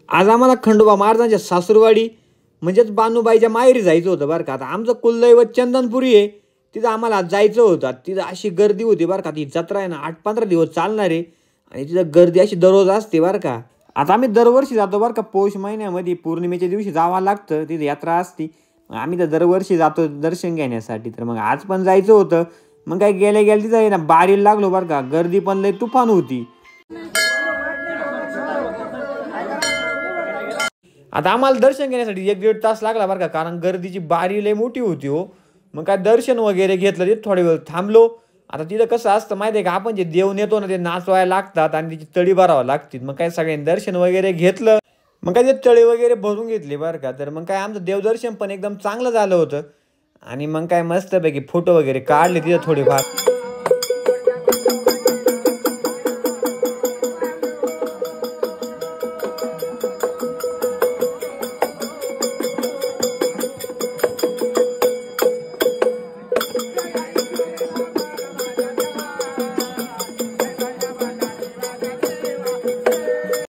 आज आम्हाला खंडोबा महाराजांच्या सासूरवाडी म्हणजेच बानूबाईच्या माहेरी जायचं होतं बरं का. आता आमचं कुलदैवत चंदनपुरी आहे, तिथं आम्हाला आज जायचं होतं. तिथं अशी गर्दी होती बरं का. ती जत्रा आहे ना 8-15 दिवस चालणार आहे आणि तिथं गर्दी अशी दररोज असते बरं का. आता आम्ही दरवर्षी जातो बरं का. पौष महिन्यामध्ये पौर्णिमेच्या दिवशी जावं लागतं, तिथे यात्रा असती. मग आम्ही तर दरवर्षी जातो दर्शन घेण्यासाठी. तर मग आज पण जायचं होतं. मग काय गेल्या गेल्या तिथं आहे ना बारीला लागलो बरं का. गर्दी पण लय तुफान होती. आता आम्हाला दर्शन घेण्यासाठी 1-1.5 तास लागला बरं का, कारण गर्दीची बारी लय मोठी होती हो. मग काय दर्शन वगैरे घेतलं, तिथे थोडा वेळ थांबलो. आता तिथं कसं असतं माहिती आहे का, आपण जे देव नेतो ना ते नाचवायला लागतात आणि त्याची तळी भरावं लागतील. मग काय सगळ्यांनी दर्शन वगैरे घेतलं. मग काय ते तळे वगैरे भरून घेतले बरं का. तर मग काय आमचं देवदर्शन पण एकदम चांगलं झालं होतं आणि मग काय मस्तपैकी फोटो वगैरे काढले तिथं थोडेफार.